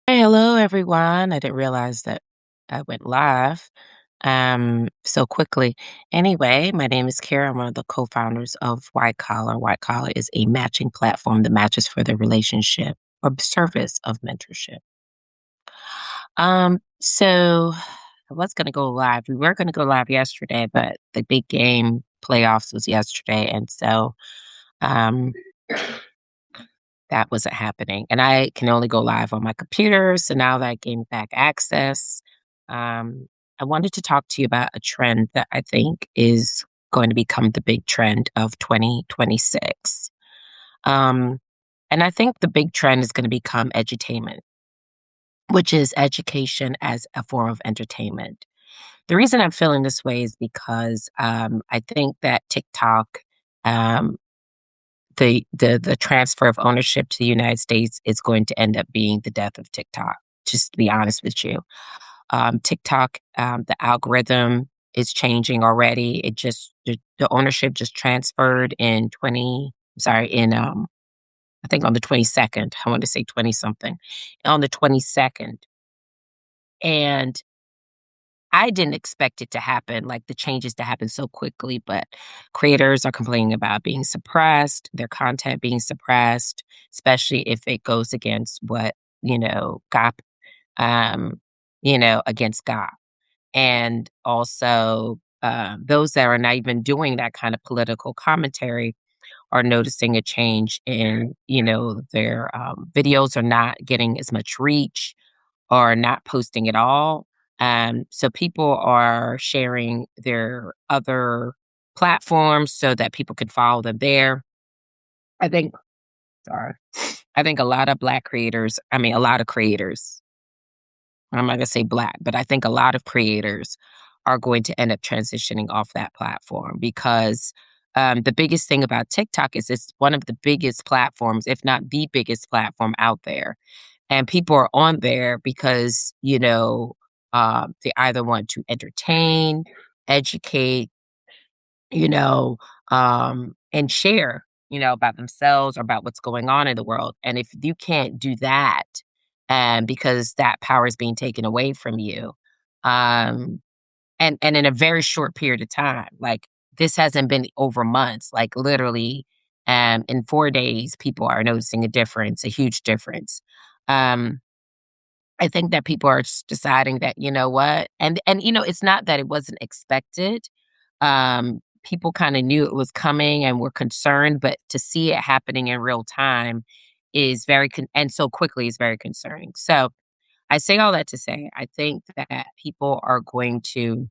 Hey, hello everyone. I didn't realize that I went live so quickly. Anyway, my name is Kara. I'm one of the co-founders of Wite Collar. Wite Collar is a matching platform that matches for the relationship or service of mentorship. So I was going to go live. We were going to go live yesterday, but the big game playoffs was yesterday, and so um that wasn't happening. And I can only go live on my computer. So now that I gained back access, I wanted to talk to you about a trend that I think is going to become the big trend of 2026. Um, and I think the big trend is going to become edutainment, which is education as a form of entertainment. The reason I'm feeling this way is because I think that TikTok, um, the transfer of ownership to the United States is going to end up being the death of TikTok, just to be honest with you. TikTok, the algorithm is changing already. The ownership just transferred in 20, sorry, in I think on the 22nd. I want to say 20 something. On the 22nd. And I didn't expect it to happen, like the changes to happen so quickly, but creators are complaining about being suppressed, their content being suppressed, especially if it goes against what, GOP, um, against GOP. And also, those that are not even doing that kind of political commentary are noticing a change in, their videos are not getting as much reach or not posting at all. So people are sharing their other platforms so that people can follow them there. I think, sorry, I think a lot of Black creators, I mean, a lot of creators, I'm not going to say Black, but I think a lot of creators are going to end up transitioning off that platform because the biggest thing about TikTok is it's one of the biggest platforms, if not the biggest platform out there. And people are on there because, they either want to entertain, educate, and share, about themselves or about what's going on in the world. And if you can't do that, because that power is being taken away from you, um, and in a very short period of time, like this hasn't been over months, like literally, in 4 days, people are noticing a difference, a huge difference. Um, I think that people are deciding that, you know what, and it's not that it wasn't expected. People kind of knew it was coming and were concerned, but to see it happening in real time is and so quickly is very concerning. So I say all that to say, I think that people are going to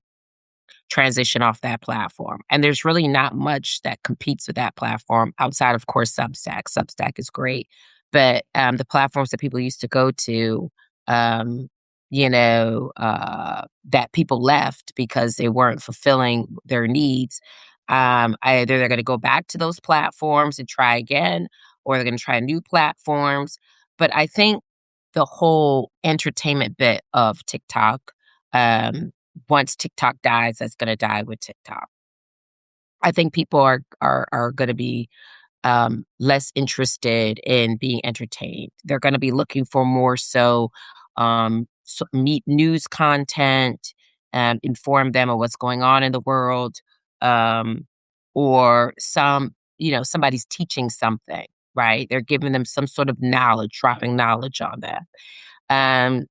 transition off that platform. And there's really not much that competes with that platform outside, of course, Substack. Substack is great. But the platforms that people used to go to, um, that people left because they weren't fulfilling their needs, either they're going to go back to those platforms and try again, or they're going to try new platforms. But I think the whole entertainment bit of TikTok, um, once TikTok dies, that's gonna die with TikTok. I think people are gonna be, less interested in being entertained. They're gonna be looking for more meet news content, inform them of what's going on in the world, um, or somebody's teaching something, right? They're giving them some sort of knowledge, dropping knowledge on them. Um,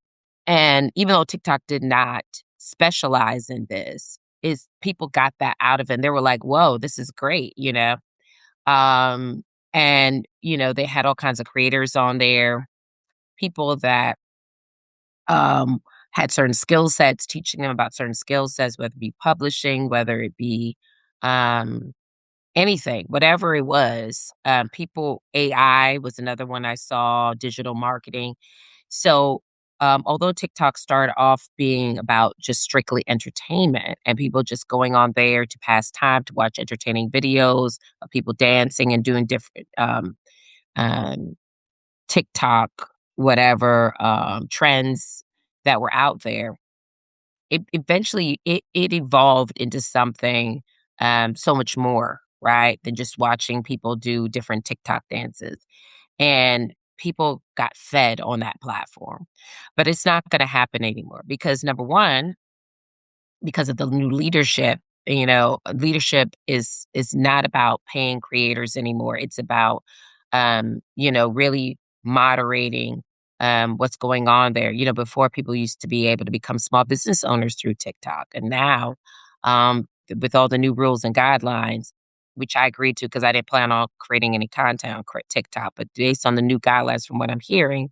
and even though TikTok did not specialize in this, is people got that out of it and they were like, "Whoa, this is great," you know? Um, and, they had all kinds of creators on there, people that um had certain skill sets, teaching them about certain skill sets, whether it be publishing, whether it be um anything, whatever it was. People AI was another one I saw, digital marketing. So, although TikTok started off being about just strictly entertainment and people just going on there to pass time, to watch entertaining videos of people dancing and doing different um, TikTok, whatever trends that were out there, it evolved into something so much more, right, than just watching people do different TikTok dances. And people got fed on that platform. But it's not gonna happen anymore because, number 1, because of the new leadership, leadership is not about paying creators anymore. It's about, really moderating, what's going on there. Before, people used to be able to become small business owners through TikTok, and now, with all the new rules and guidelines, which I agreed to because I didn't plan on creating any content on TikTok, but based on the new guidelines from what I'm hearing,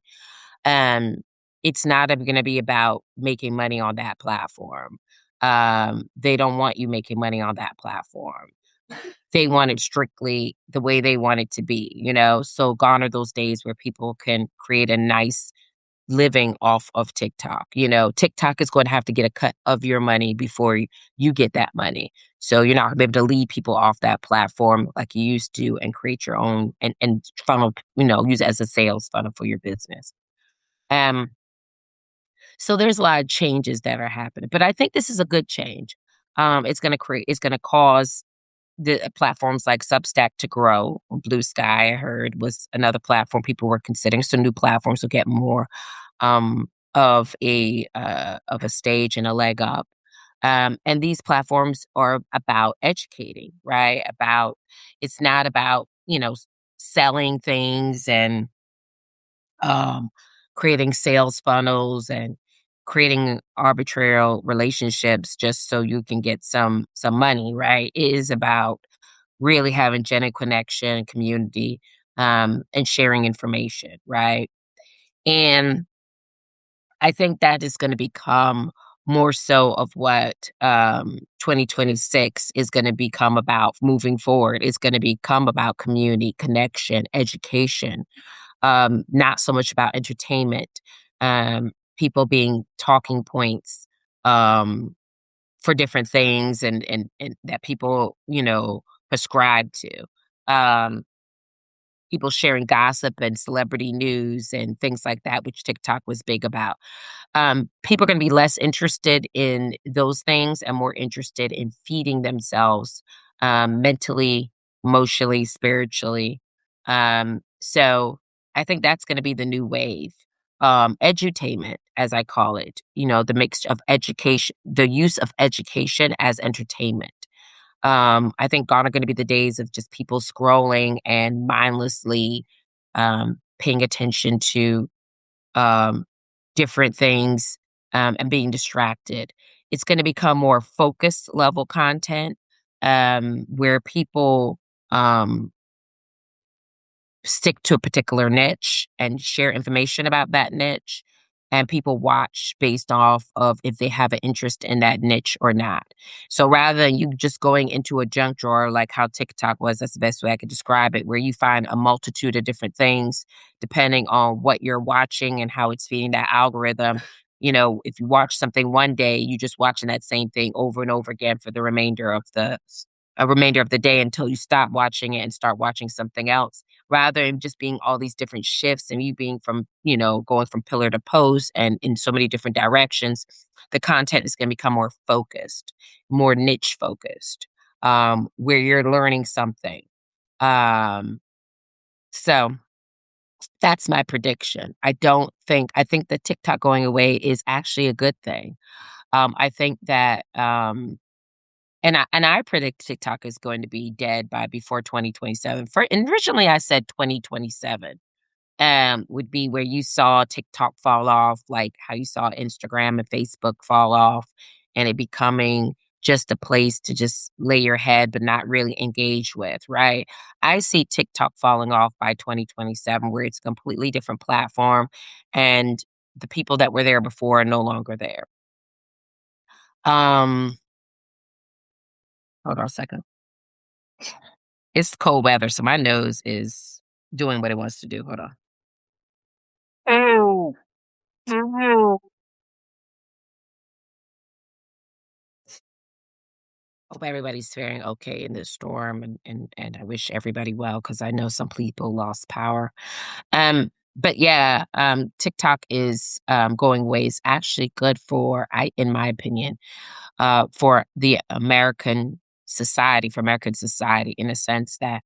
um, it's not gonna be about making money on that platform. They don't want you making money on that platform. They want it strictly the way they want it to be, So gone are those days where people can create a nice living off of TikTok. TikTok is going to have to get a cut of your money before you get that money. So you're not gonna be able to lead people off that platform like you used to and create your own and funnel, use it as a sales funnel for your business. Um, so there's a lot of changes that are happening, but I think this is a good change. It's gonna cause the platforms like Substack to grow. Blue Sky, I heard, was another platform people were considering. So new platforms will get more of a stage and a leg up. And these platforms are about educating, right? It's not about selling things and um, creating sales funnels and creating arbitrary relationships just so you can get some money, right? It is about really having genuine connection, community, and sharing information, right? And I think that is going to become more so of what 2026 is going to become about moving forward. It's going to become about community, connection, education, not so much about entertainment, people being talking points um, for different things and that people, prescribe to. Um, People sharing gossip and celebrity news and things like that, which TikTok was big about. People are going to be less interested in those things and more interested in feeding themselves mentally, emotionally, spiritually. So I think that's going to be the new wave. Edutainment, as I call it, the mix of education, the use of education as entertainment. I think gone are going to be the days of just people scrolling and mindlessly paying attention to um, different things and being distracted. It's going to become more focused level content where people um, stick to a particular niche and share information about that niche. And people watch based off of if they have an interest in that niche or not. So rather than you just going into a junk drawer like how TikTok was, that's the best way I could describe it, where you find a multitude of different things depending on what you're watching and how it's feeding that algorithm. If you watch something one day, you just watching that same thing over and over again for the remainder of the day until you stop watching it and start watching something else rather than just being all these different shifts and you being from, going from pillar to post and in so many different directions. The content is going to become more focused, more niche focused, where you're learning something. Um, so that's my prediction. I think that TikTok going away is actually a good thing. I think that, and I predict TikTok is going to be dead by before 2027. And originally I said 2027 would be where you saw TikTok fall off, like how you saw Instagram and Facebook fall off, and it becoming just a place to just lay your head but not really engage with, right? I see TikTok falling off by 2027, where it's a completely different platform, and the people that were there before are no longer there. Um, Hold on a second. It's cold weather, so my nose is doing what it wants to do. Hold on. Oh. Hope everybody's faring okay in this storm and I wish everybody well because I know some people lost power. But yeah, TikTok is going ways actually good for in my opinion, for American society in a sense that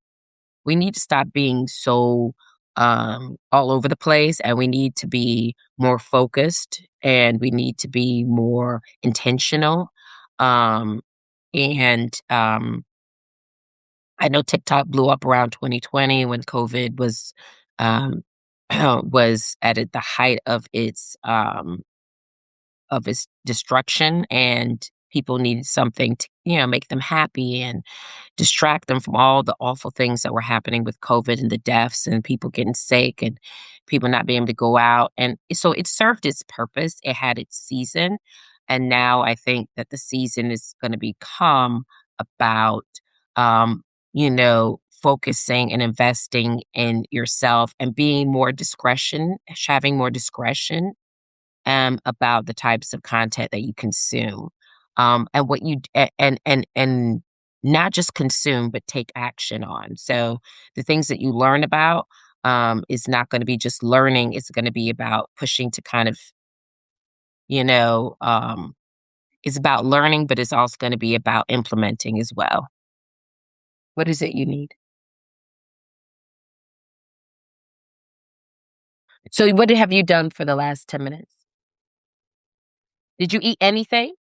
we need to stop being so all over the place, and we need to be more focused, and we need to be more intentional. Um, and I know TikTok blew up around 2020 when COVID um, was the height of its destruction, and people needed something to, make them happy and distract them from all the awful things that were happening with COVID and the deaths and people getting sick and people not being able to go out. And so it served its purpose. It had its season. And now I think that the season is going to become about, focusing and investing in yourself and being more discretion, having more discretion about the types of content that you consume, and what you and not just consume, but take action on. So the things that you learn about is not going to be just learning; it's going to be about pushing to kind of, you know, it's about learning, but it's also going to be about implementing as well. What is it you need? So, what have you done for the last 10 minutes? Did you eat anything?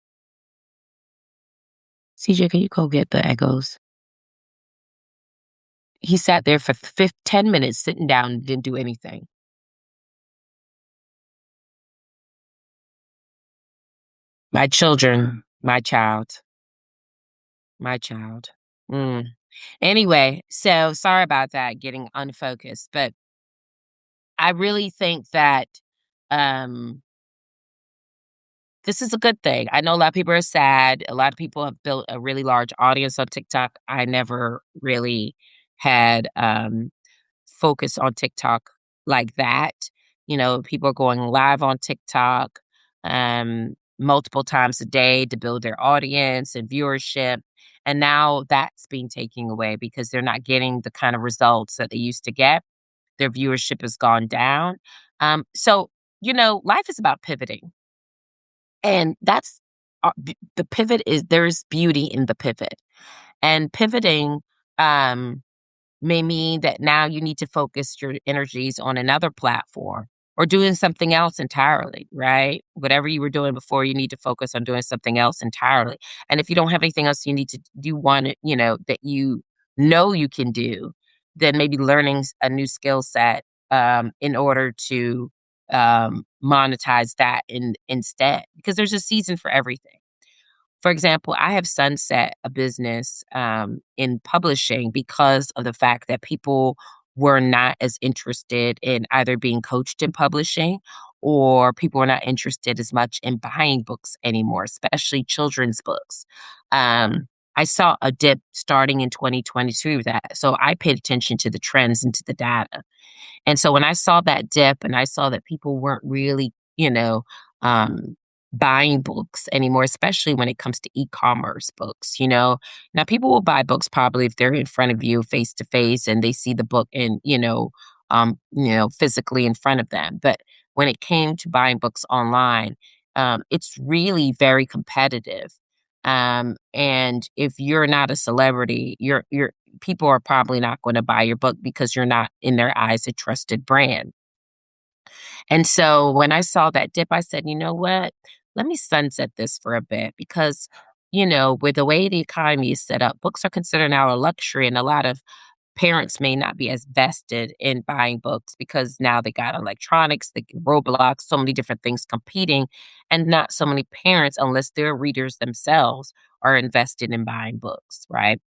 CJ, can you go get the Eggos? He sat there for 10 minutes sitting down and didn't do anything. My children, my child. Mm. Anyway, so sorry about that, getting unfocused, but I really think that um, this is a good thing. I know a lot of people are sad. A lot of people have built a really large audience on TikTok. I never really had focus on TikTok like that. People are going live on TikTok multiple times a day to build their audience and viewership. And now that's being taken away because they're not getting the kind of results that they used to get. Their viewership has gone down. So, life is about pivoting. And the pivot is there's beauty in the pivot. And pivoting um, may mean that now you need to focus your energies on another platform or doing something else entirely, right? Whatever you were doing before, you need to focus on doing something else entirely. And if you don't have anything else you want to, that you can do, then maybe learning a new skill set in order to monetize that instead, because there's a season for everything. For example, I have sunset a business in publishing because of the fact that people were not as interested in either being coached in publishing, or people were not interested as much in buying books anymore, especially children's books. I saw a dip starting in 2022 with that. So I paid attention to the trends and to the data. And so when I saw that dip and I saw that people weren't really, buying books anymore, especially when it comes to e-commerce books. Now people will buy books probably if they're in front of you face to face and they see the book physically in front of them. But when it came to buying books online, it's really very competitive. And if you're not a celebrity, you're people are probably not going to buy your book because you're not, in their eyes, a trusted brand. And so when I saw that dip, I said, you know what? Let me sunset this for a bit because, with the way the economy is set up, books are considered now a luxury, and a lot of parents may not be as vested in buying books because now they got electronics, the Roblox, so many different things competing, and not so many parents, unless they're readers themselves, are invested in buying books, right?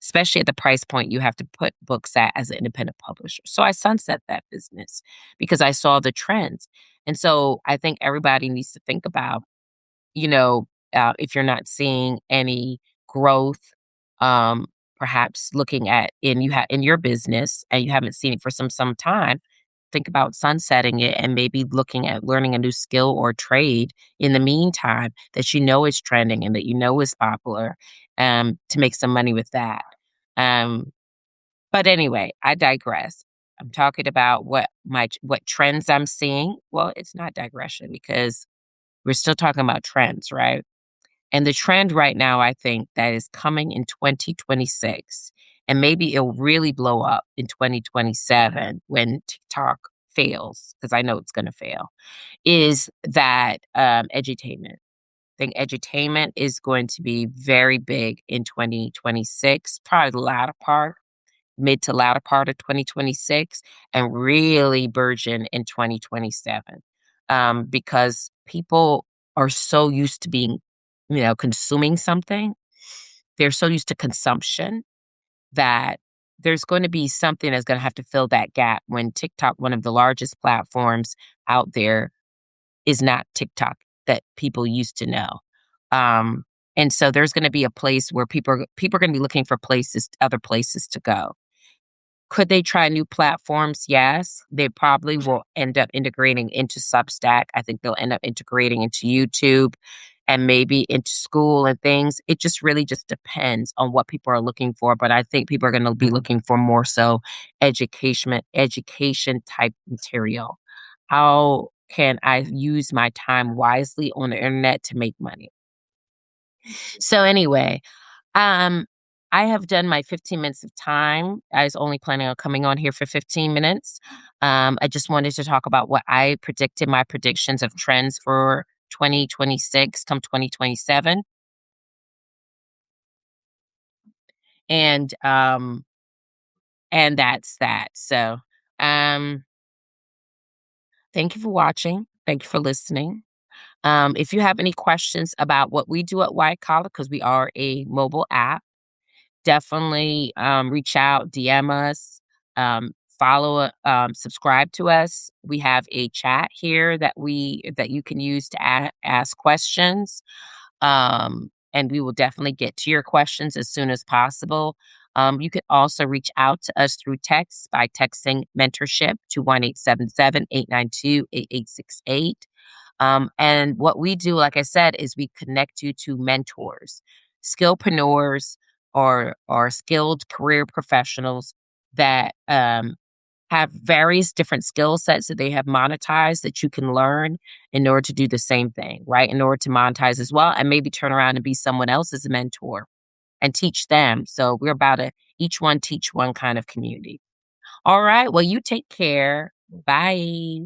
Especially at the price point you have to put books at as an independent publisher. So I sunset that business because I saw the trends. And so I think everybody needs to think about, if you're not seeing any growth, um, perhaps looking at in your business and you haven't seen it for some time, think about sunsetting it and maybe looking at learning a new skill or trade in the meantime that is trending and that is popular, to make some money with that. Um, but anyway, I digress. I'm talking about what trends I'm seeing. Well, it's not digression because we're still talking about trends, right? And the trend right now, I think, that is coming in 2026, and maybe it'll really blow up in 2027 when TikTok fails, because I know it's gonna fail, is that, edutainment. I think edutainment is going to be very big in 2026, probably the latter part, mid to latter part of 2026, and really burgeon in 2027, because people are so used to being, consuming something. They're so used to consumption that there's going to be something that's going to have to fill that gap when TikTok, one of the largest platforms out there, is not TikTok that people used to know. Um, and so there's going to be a place where people are going to be looking for other places to go. Could they try new platforms? Yes. They probably will end up integrating into Substack. I think they'll end up integrating into YouTube and maybe into school and things. It just really just depends on what people are looking for. But I think people are going to be looking for more so education type material. How can I use my time wisely on the internet to make money? So anyway, um, I have done my 15 minutes of time. I was only planning on coming on here for 15 minutes. I just wanted to talk about what I predicted, my predictions of trends for 2026 come 2027. And and that's that. So um thank you for watching. Thank you for listening. If you have any questions about what we do at White Collar, because we are a mobile app, definitely reach out, DM us, subscribe to us. We have a chat here that you can use to ask questions, and we will definitely get to your questions as soon as possible. You can also reach out to us through text by texting mentorship to 1-877-892-8868. And what we do, like I said, is we connect you to mentors, skillpreneurs, or skilled career professionals that have various different skill sets that they have monetized that you can learn in order to do the same thing, right? In order to monetize as well, and maybe turn around and be someone else's mentor and teach them. So we're about a each one teach one kind of community. All right. Well, you take care. Bye.